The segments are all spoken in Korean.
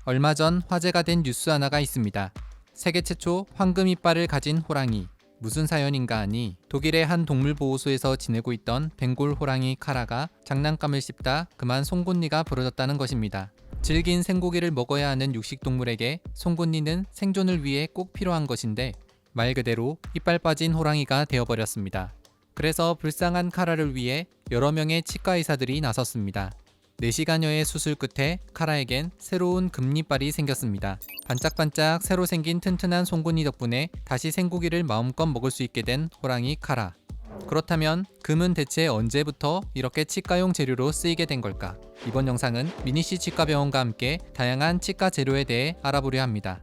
얼마 전 화제가 된 뉴스 하나가 있습니다. 세계 최초 황금 이빨을 가진 호랑이. 무슨 사연인가 하니 독일의 한 동물보호소에서 지내고 있던 벵골 호랑이 카라가 장난감을 씹다 그만 송곳니가 부러졌다는 것입니다. 질긴 생고기를 먹어야 하는 육식동물에게 송곳니는 생존을 위해 꼭 필요한 것인데 말 그대로 이빨 빠진 호랑이가 되어버렸습니다. 그래서 불쌍한 카라를 위해 여러 명의 치과 의사들이 나섰습니다. 4시간여의 수술 끝에 카라에겐 새로운 금이빨이 생겼습니다. 반짝반짝 새로 생긴 튼튼한 송곳니 덕분에 다시 생고기를 마음껏 먹을 수 있게 된 호랑이 카라. 그렇다면 금은 대체 언제부터 이렇게 치과용 재료로 쓰이게 된 걸까? 이번 영상은 미니씨 치과병원과 함께 다양한 치과 재료에 대해 알아보려 합니다.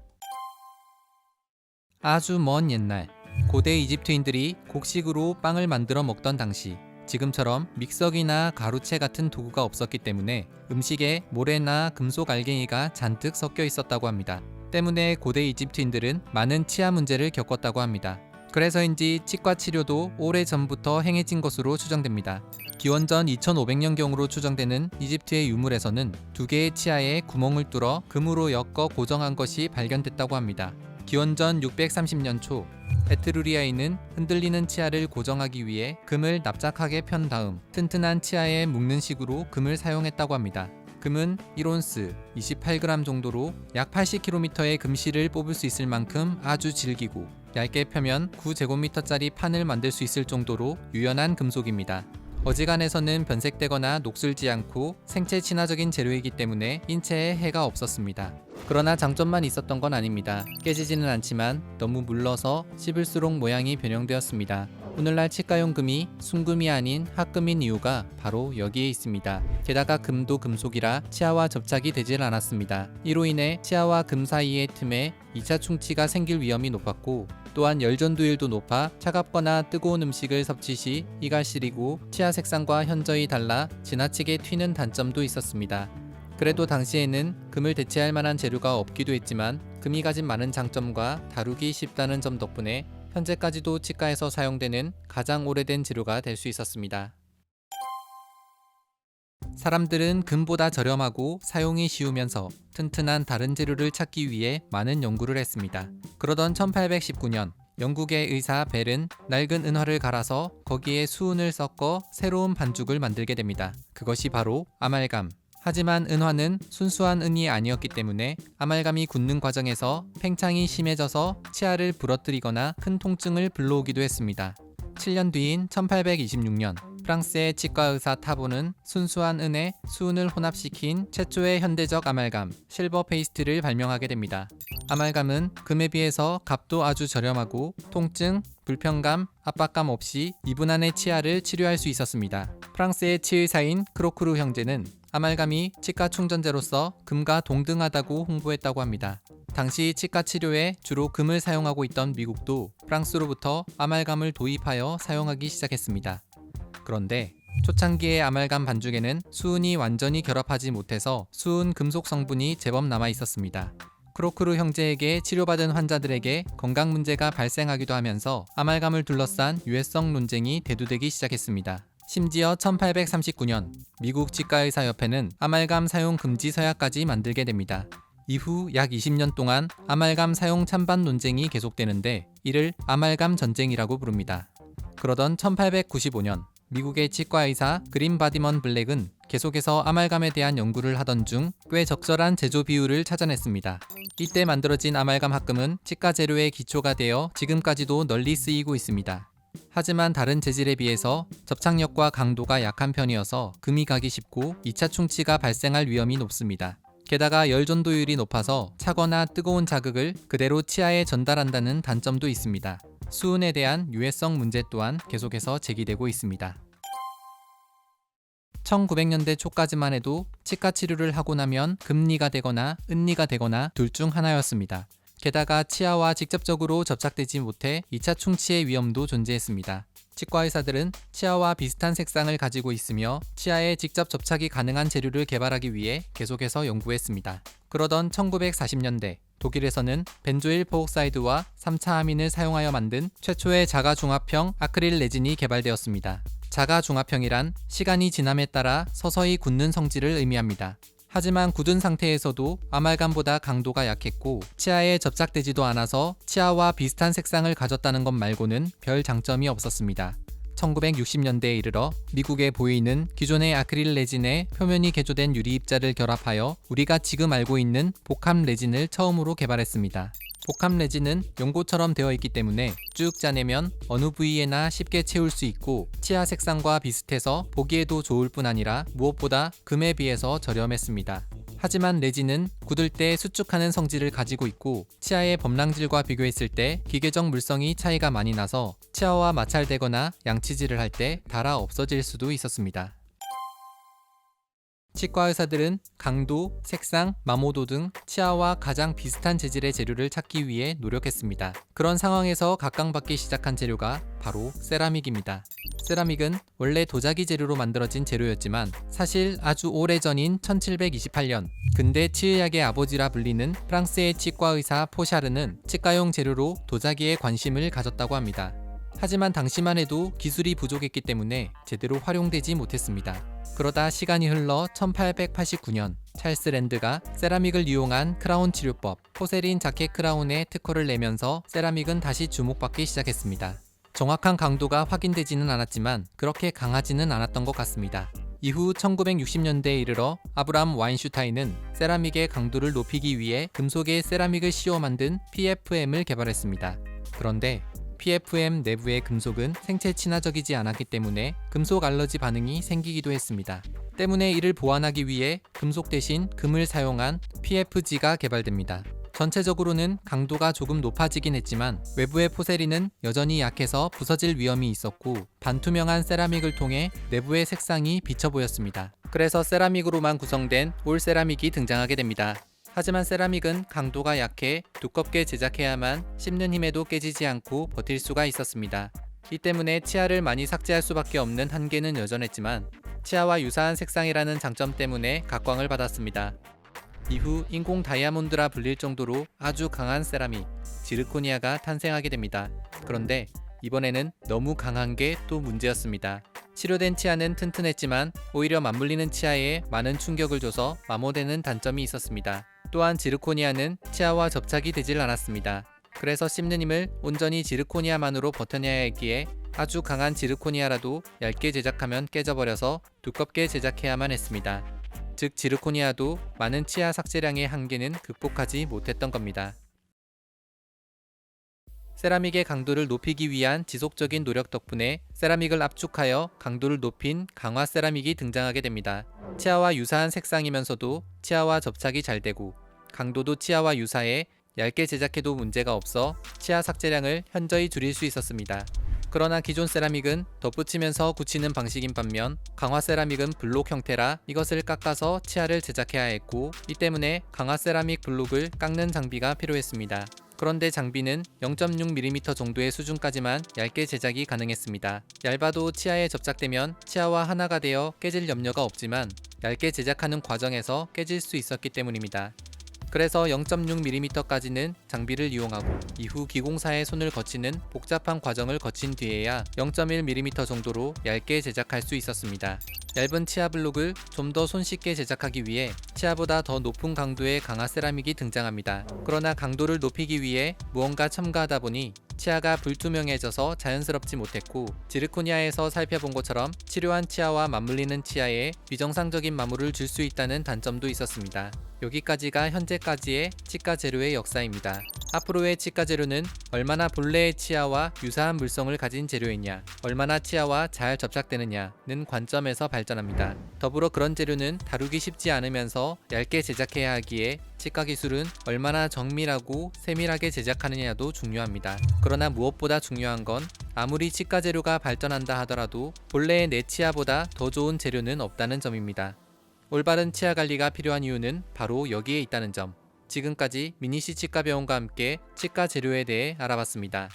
아주 먼 옛날, 고대 이집트인들이 곡식으로 빵을 만들어 먹던 당시, 지금처럼 믹서기나 가루채 같은 도구가 없었기 때문에 음식에 모래나 금속 알갱이가 잔뜩 섞여 있었다고 합니다. 때문에 고대 이집트인들은 많은 치아 문제를 겪었다고 합니다. 그래서인지 치과 치료도 오래전부터 행해진 것으로 추정됩니다. 기원전 2500년경으로 추정되는 이집트의 유물에서는 2개의 치아에 구멍을 뚫어 금으로 엮어 고정한 것이 발견됐다고 합니다. 기원전 630년 초 에트루리아인은 흔들리는 치아를 고정하기 위해 금을 납작하게 편 다음 튼튼한 치아에 묶는 식으로 금을 사용했다고 합니다. 금은 1온스 28g 정도로 약 80kg의 금실을 뽑을 수 있을 만큼 아주 질기고 얇게 펴면 9제곱미터짜리 판을 만들 수 있을 정도로 유연한 금속입니다. 어지간해서는 변색되거나 녹슬지 않고 생체 친화적인 재료이기 때문에 인체에 해가 없었습니다. 그러나 장점만 있었던 건 아닙니다. 깨지지는 않지만 너무 물러서 씹을수록 모양이 변형되었습니다. 오늘날 치과용 금이 순금이 아닌 합금인 이유가 바로 여기에 있습니다. 게다가 금도 금속이라 치아와 접착이 되질 않았습니다. 이로 인해 치아와 금 사이의 틈에 2차 충치가 생길 위험이 높았고 또한 열전도율도 높아 차갑거나 뜨거운 음식을 섭취 시 이가 시리고 치아 색상과 현저히 달라 지나치게 튀는 단점도 있었습니다. 그래도 당시에는 금을 대체할 만한 재료가 없기도 했지만 금이 가진 많은 장점과 다루기 쉽다는 점 덕분에 현재까지도 치과에서 사용되는 가장 오래된 재료가 될 수 있었습니다. 사람들은 금보다 저렴하고 사용이 쉬우면서 튼튼한 다른 재료를 찾기 위해 많은 연구를 했습니다. 그러던 1819년 영국의 의사 벨은 낡은 은화를 갈아서 거기에 수은을 섞어 새로운 반죽을 만들게 됩니다. 그것이 바로 아말감. 하지만 은화는 순수한 은이 아니었기 때문에 아말감이 굳는 과정에서 팽창이 심해져서 치아를 부러뜨리거나 큰 통증을 불러오기도 했습니다. 7년 뒤인 1826년 프랑스의 치과의사 타보는 순수한 은에 수은을 혼합시킨 최초의 현대적 아말감, 실버 페이스트를 발명하게 됩니다. 아말감은 금에 비해서 값도 아주 저렴하고 통증, 불편감, 압박감 없이 2분 안에 치아를 치료할 수 있었습니다. 프랑스의 치의사인 크로크루 형제는 아말감이 치과 충전재로서 금과 동등하다고 홍보했다고 합니다. 당시 치과 치료에 주로 금을 사용하고 있던 미국도 프랑스로부터 아말감을 도입하여 사용하기 시작했습니다. 그런데 초창기의 아말감 반죽에는 수은이 완전히 결합하지 못해서 수은 금속 성분이 제법 남아 있었습니다. 크로크루 형제에게 치료받은 환자들에게 건강 문제가 발생하기도 하면서 아말감을 둘러싼 유해성 논쟁이 대두되기 시작했습니다. 심지어 1839년 미국 치과의사협회는 아말감 사용 금지 서약까지 만들게 됩니다. 이후 약 20년 동안 아말감 사용 찬반 논쟁이 계속되는데 이를 아말감 전쟁이라고 부릅니다. 그러던 1895년 미국의 치과의사 그린 바디먼 블랙은 계속해서 아말감에 대한 연구를 하던 중 꽤 적절한 제조 비율을 찾아냈습니다. 이때 만들어진 아말감 합금은 치과 재료의 기초가 되어 지금까지도 널리 쓰이고 있습니다. 하지만 다른 재질에 비해서 접착력과 강도가 약한 편이어서 금이 가기 쉽고 2차 충치가 발생할 위험이 높습니다. 게다가 열전도율이 높아서 차거나 뜨거운 자극을 그대로 치아에 전달한다는 단점도 있습니다. 수은에 대한 유해성 문제 또한 계속해서 제기되고 있습니다. 1900년대 초까지만 해도 치과 치료를 하고 나면 금리가 되거나 은리가 되거나 둘 중 하나였습니다. 게다가 치아와 직접적으로 접착되지 못해 2차 충치의 위험도 존재했습니다. 치과 의사들은 치아와 비슷한 색상을 가지고 있으며 치아에 직접 접착이 가능한 재료를 개발하기 위해 계속해서 연구했습니다. 그러던 1940년대 독일에서는 벤조일 페옥사이드와 3차 아민을 사용하여 만든 최초의 자가중합형 아크릴 레진이 개발되었습니다. 자가중합형이란 시간이 지남에 따라 서서히 굳는 성질을 의미합니다. 하지만 굳은 상태에서도 아말감보다 강도가 약했고 치아에 접착되지도 않아서 치아와 비슷한 색상을 가졌다는 것 말고는 별 장점이 없었습니다. 1960년대에 이르러 미국에 보이는 기존의 아크릴 레진에 표면이 개조된 유리 입자를 결합하여 우리가 지금 알고 있는 복합 레진을 처음으로 개발했습니다. 복합 레진은 연고처럼 되어 있기 때문에 쭉 짜내면 어느 부위에나 쉽게 채울 수 있고 치아 색상과 비슷해서 보기에도 좋을 뿐 아니라 무엇보다 금에 비해서 저렴했습니다. 하지만 레진은 굳을 때 수축하는 성질을 가지고 있고 치아의 범랑질과 비교했을 때 기계적 물성이 차이가 많이 나서 치아와 마찰되거나 양치질을 할 때 닳아 없어질 수도 있었습니다. 치과 의사들은 강도, 색상, 마모도 등 치아와 가장 비슷한 재질의 재료를 찾기 위해 노력했습니다. 그런 상황에서 각광받기 시작한 재료가 바로 세라믹입니다. 세라믹은 원래 도자기 재료로 만들어진 재료였지만 사실 아주 오래전인 1728년 근대 치의학의 아버지라 불리는 프랑스의 치과 의사 포샤르는 치과용 재료로 도자기에 관심을 가졌다고 합니다. 하지만 당시만 해도 기술이 부족했기 때문에 제대로 활용되지 못했습니다. 그러다 시간이 흘러 1889년 찰스 랜드가 세라믹을 이용한 크라운 치료법 포세린 자켓 크라운에 특허를 내면서 세라믹은 다시 주목받기 시작했습니다. 정확한 강도가 확인되지는 않았지만 그렇게 강하지는 않았던 것 같습니다. 이후 1960년대에 이르러 아브람 와인슈타인은 세라믹의 강도를 높이기 위해 금속에 세라믹을 씌워 만든 PFM을 개발했습니다. 그런데 PFM 내부의 금속은 생체 친화적이지 않았기 때문에 금속 알러지 반응이 생기기도 했습니다. 때문에 이를 보완하기 위해 금속 대신 금을 사용한 PFG가 개발됩니다. 전체적으로는 강도가 조금 높아지긴 했지만 외부의 포세린은 여전히 약해서 부서질 위험이 있었고 반투명한 세라믹을 통해 내부의 색상이 비쳐 보였습니다. 그래서 세라믹으로만 구성된 올 세라믹이 등장하게 됩니다. 하지만 세라믹은 강도가 약해 두껍게 제작해야만 씹는 힘에도 깨지지 않고 버틸 수가 있었습니다. 이 때문에 치아를 많이 삭제할 수밖에 없는 한계는 여전했지만 치아와 유사한 색상이라는 장점 때문에 각광을 받았습니다. 이후 인공 다이아몬드라 불릴 정도로 아주 강한 세라믹, 지르코니아가 탄생하게 됩니다. 그런데 이번에는 너무 강한 게 또 문제였습니다. 치료된 치아는 튼튼했지만 오히려 맞물리는 치아에 많은 충격을 줘서 마모되는 단점이 있었습니다. 또한 지르코니아는 치아와 접착이 되질 않았습니다. 그래서 씹는 힘을 온전히 지르코니아만으로 버텨내야 했기에 아주 강한 지르코니아라도 얇게 제작하면 깨져버려서 두껍게 제작해야만 했습니다. 즉 지르코니아도 많은 치아 삭제량의 한계는 극복하지 못했던 겁니다. 세라믹의 강도를 높이기 위한 지속적인 노력 덕분에 세라믹을 압축하여 강도를 높인 강화 세라믹이 등장하게 됩니다. 치아와 유사한 색상이면서도 치아와 접착이 잘 되고 강도도 치아와 유사해 얇게 제작해도 문제가 없어 치아 삭제량을 현저히 줄일 수 있었습니다. 그러나 기존 세라믹은 덧붙이면서 굳히는 방식인 반면 강화 세라믹은 블록 형태라 이것을 깎아서 치아를 제작해야 했고 이 때문에 강화 세라믹 블록을 깎는 장비가 필요했습니다. 그런데 장비는 0.6mm 정도의 수준까지만 얇게 제작이 가능했습니다. 얇아도 치아에 접착되면 치아와 하나가 되어 깨질 염려가 없지만 얇게 제작하는 과정에서 깨질 수 있었기 때문입니다. 그래서 0.6mm까지는 장비를 이용하고 이후 기공사의 손을 거치는 복잡한 과정을 거친 뒤에야 0.1mm 정도로 얇게 제작할 수 있었습니다. 얇은 치아 블록을 좀 더 손쉽게 제작하기 위해 치아보다 더 높은 강도의 강화 세라믹이 등장합니다. 그러나 강도를 높이기 위해 무언가 첨가하다 보니 치아가 불투명해져서 자연스럽지 못했고 지르코니아에서 살펴본 것처럼 치료한 치아와 맞물리는 치아에 비정상적인 마모를 줄 수 있다는 단점도 있었습니다. 여기까지가 현재까지의 치과 재료의 역사입니다. 앞으로의 치과 재료는 얼마나 본래의 치아와 유사한 물성을 가진 재료이냐, 얼마나 치아와 잘 접착되느냐는 관점에서 발전합니다. 더불어 그런 재료는 다루기 쉽지 않으면서 얇게 제작해야 하기에 치과 기술은 얼마나 정밀하고 세밀하게 제작하느냐도 중요합니다. 그러나 무엇보다 중요한 건 아무리 치과 재료가 발전한다 하더라도 본래의 내 치아보다 더 좋은 재료는 없다는 점입니다. 올바른 치아 관리가 필요한 이유는 바로 여기에 있다는 점. 지금까지 미니시 치과병원과 함께 치과 재료에 대해 알아봤습니다.